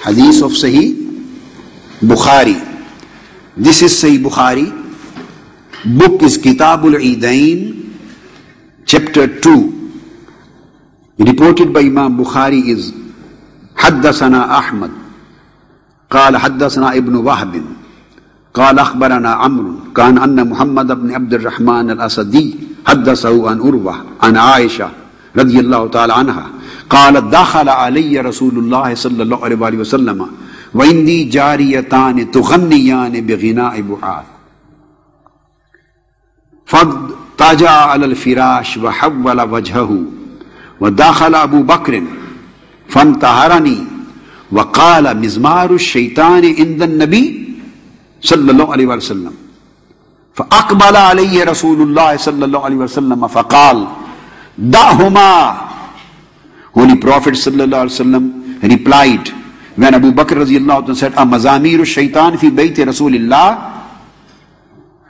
Hadith of Sahih Bukhari. This is Sahih Bukhari. Book is Kitabul Eidain, chapter 2. Reported by Imam Bukhari is Haddasana Ahmad قال حدثنا ابن وهب قال أخبرنا عمرو كان أن محمد بن عبد الرحمن الأسدي حدثه عن أروة عن عائشة رضي الله تعالى عنها قالت دخل علي رسول الله صلى الله عليه وسلم وعندي جاريتان تغنيان بغناء بعاث فاضطجع على الفراش وحول وجهه ودخل أبو بكر فانتهرني وقال مزمار الشيطان عند النبي صلى الله عليه وسلم فأقبل عليه رسول الله صلى الله عليه وسلم فقال دعهما. Holy Prophet صلى الله عليه وسلم replied when Abu Bakr رضي الله عنه said مزامير الشيطان في بيت رسول الله.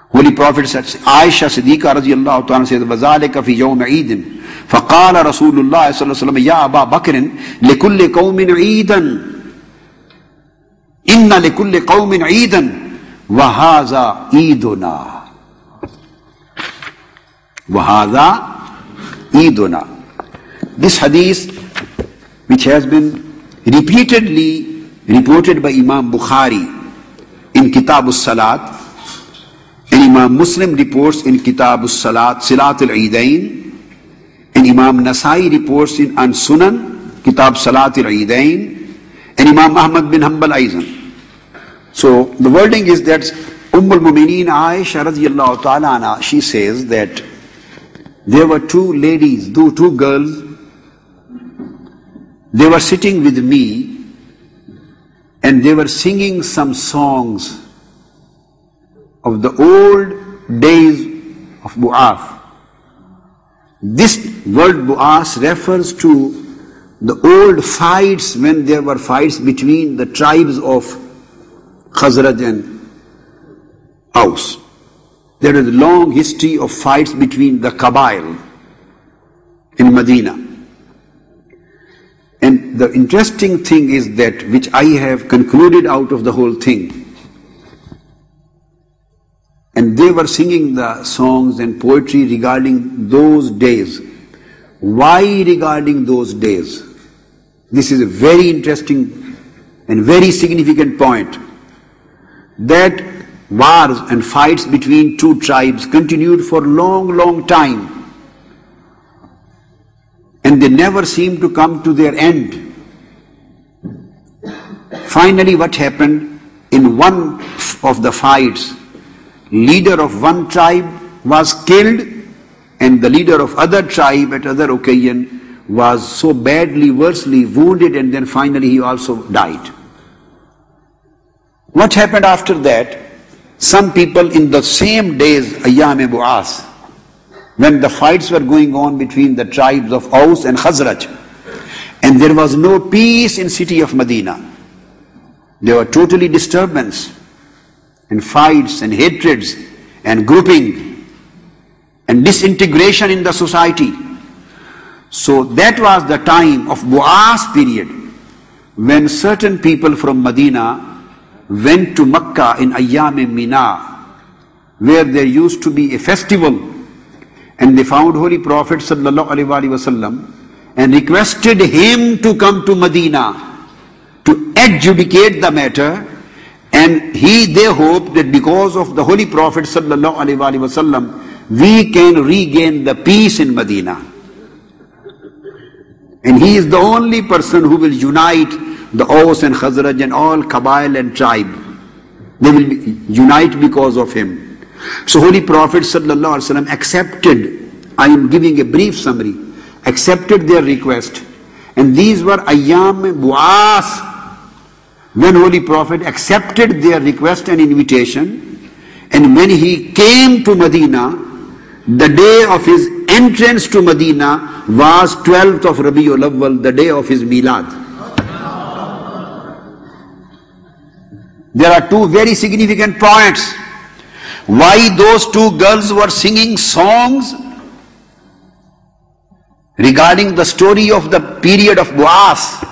Holy Prophet said, Aisha Siddiqa رضي الله عنها said وذلك في يوم عيد فقال رسول الله صلى الله عليه وسلم يا أبا بكر لكل قوم عيدا إن لكل قوم عيدا وهذا عيدنا وهذا عيدنا. This hadith, which has been repeatedly reported by Imam Bukhari in Kitab al-Salat, and Imam Muslim reports in Kitab al-Salat, Silat al-Eidain, and Imam Nasai reports in An-Sunan, Kitab Salat al-Eidain, and Imam Ahmad bin Hanbal Aizan. So the wording is that al-Mumineen Aisha radiyallahu ta'ala anha, she says that there were two ladies, two girls, they were sitting with me and they were singing some songs of the old days of Bu'ath. This word Bu'ath refers to the old fights when there were fights between the tribes of Khazraj and Aus. There is a long history of fights between the Qabail in Medina. And the interesting thing is that, which I have concluded out of the whole thing, and they were singing the songs and poetry regarding those days. Why regarding those days? This is a very interesting and very significant point. That wars and fights between two tribes continued for a long time. And they never seemed to come to their end. Finally, what happened? In one of the fights, leader of one tribe was killed and the leader of other tribe at other occasion was so badly, worsely wounded, and then finally he also died. What happened after that? Some people in the same days, Ayyam Bu'ath, when the fights were going on between the tribes of Aus and Khazraj, and there was no peace in city of Medina. There were totally disturbance and fights and hatreds and grouping and disintegration in the society. So that was the time of Bu'ath period, when certain people from Medina went to Makkah in Ayyam Mina, where there used to be a festival, and they found Holy Prophet sallallahu alaihi wasallam and requested him to come to Medina to adjudicate the matter. And they hoped that because of the Holy Prophet sallallahu alaihi wasallam, we can regain the peace in Medina. And he is the only person who will unite the Aus and Khazraj and all Qabail and tribe. They will unite because of him. So Holy Prophet sallallahu alaihi wasallam accepted, I am giving a brief summary, accepted their request. And these were Ayyam Bu'ath, when Holy Prophet accepted their request and invitation. And when he came to Medina, the day of his entrance to Medina was 12th of Rabiul Awwal, the day of his Milad. There are two very significant points. Why those two girls were singing songs regarding the story of the period of Bu'ath.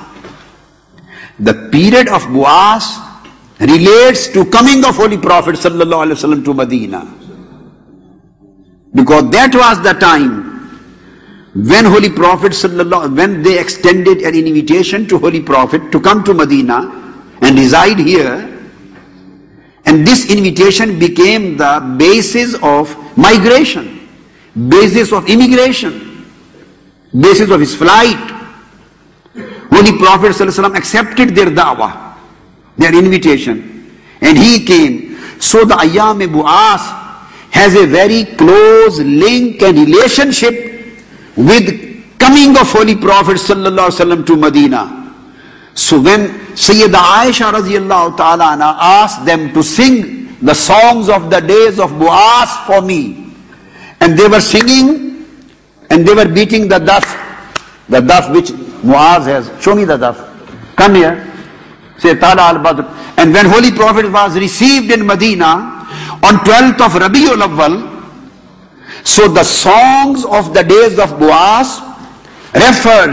The period of Bu'as relates to coming of Holy Prophet sallallahu alaihi wasallam to Medina. Because that was the time when Holy Prophet when they extended an invitation to Holy Prophet to come to Medina and reside here, and this invitation became the basis of migration, basis of immigration, basis of his flight. Holy Prophet ﷺ accepted their da'wah, their invitation, and he came. So the Ayyam-e Bu'as has a very close link and relationship with coming of Holy Prophet ﷺ to Medina. So when Sayyida Aisha radiyallahu ta'ala anha asked them to sing the songs of the days of Bu'as for me, and they were singing and they were beating the daf which Muaz has. Show me the daf. Come here. Say Tala al-Badr. And when Holy Prophet was received in Medina on 12th of Rabiul Awwal, so the songs of the days of Bu'as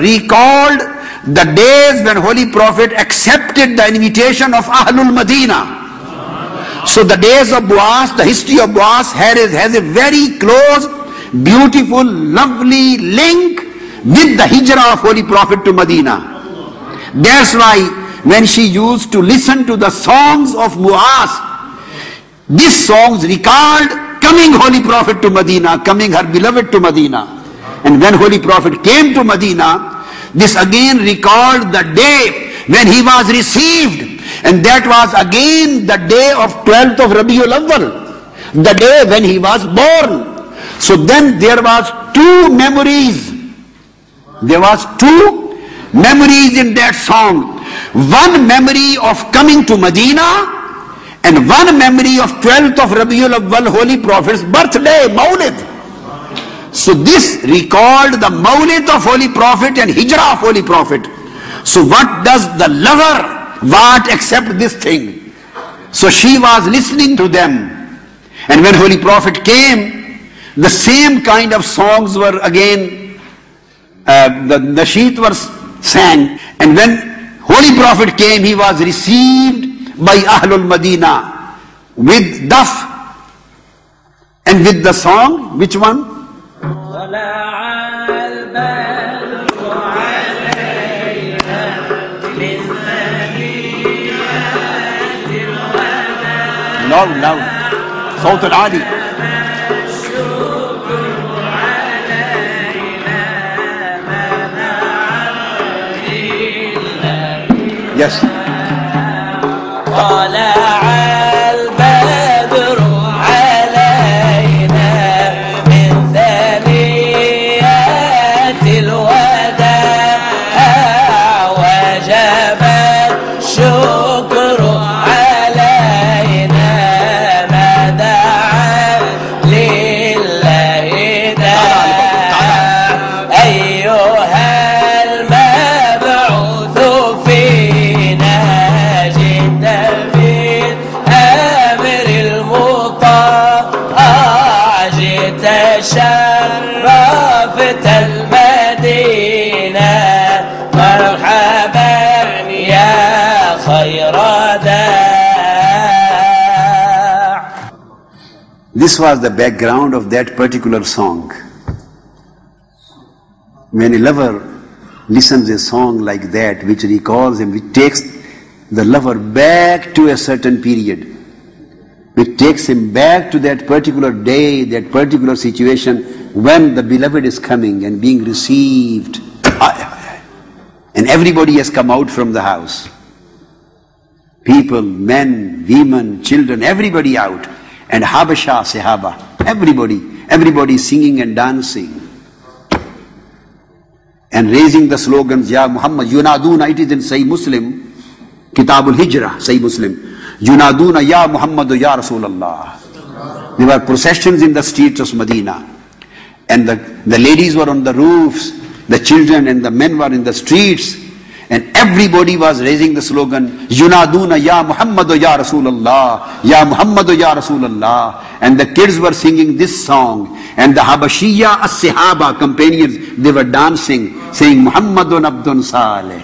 recalled the days when Holy Prophet accepted the invitation of Ahlul Medina. So the days of Bu'as, the history of Bu'as has a very close, beautiful, lovely link with the hijrah of Holy Prophet to Medina. That's why when she used to listen to the songs of Bu'as, these songs recalled coming Holy Prophet to Medina, coming her beloved to Medina. And when Holy Prophet came to Medina, this again recalled the day when he was received, and that was again the day of 12th of Rabiul Awwal, the day when he was born. So then there was two memories. There was two memories in that song. One memory of coming to Medina, and one memory of 12th of Rabiul Awwal, Holy Prophet's birthday, Mawlid. So this recalled the Mawlid of Holy Prophet and Hijrah of Holy Prophet. So what does the lover want except this thing? So she was listening to them. And when Holy Prophet came, the same kind of songs were again, the nasheed was sang. And when Holy Prophet came, he was received by Ahlul Medina with daf and with the song. Which one? Loud. Sawt al-Ali. Yes. شرفت المدينة مرحبا يا خير داع. This was the background of that particular song. When a lover listens a song like that, which recalls him, which takes the lover back to a certain period, it takes him back to that particular day, that particular situation when the beloved is coming and being received. And everybody has come out from the house. People, men, women, children, everybody out. And Habasha, Sahaba, everybody singing and dancing. And raising the slogans, Ya Muhammad, Yunaduna, it is in Sahih Muslim, Kitabul Hijrah, Sahih Muslim. Yunaduna Ya Muhammadu Ya Rasulallah. There were processions in the streets of Medina. And the ladies were on the roofs, the children and the men were in the streets. And everybody was raising the slogan, Yunaduna Ya Muhammadu Ya Rasulallah, Ya Muhammadu Ya Rasulallah. And the kids were singing this song. And the Habashiyya as-Sahaba companions, they were dancing, saying Muhammadun Abdun Saleh.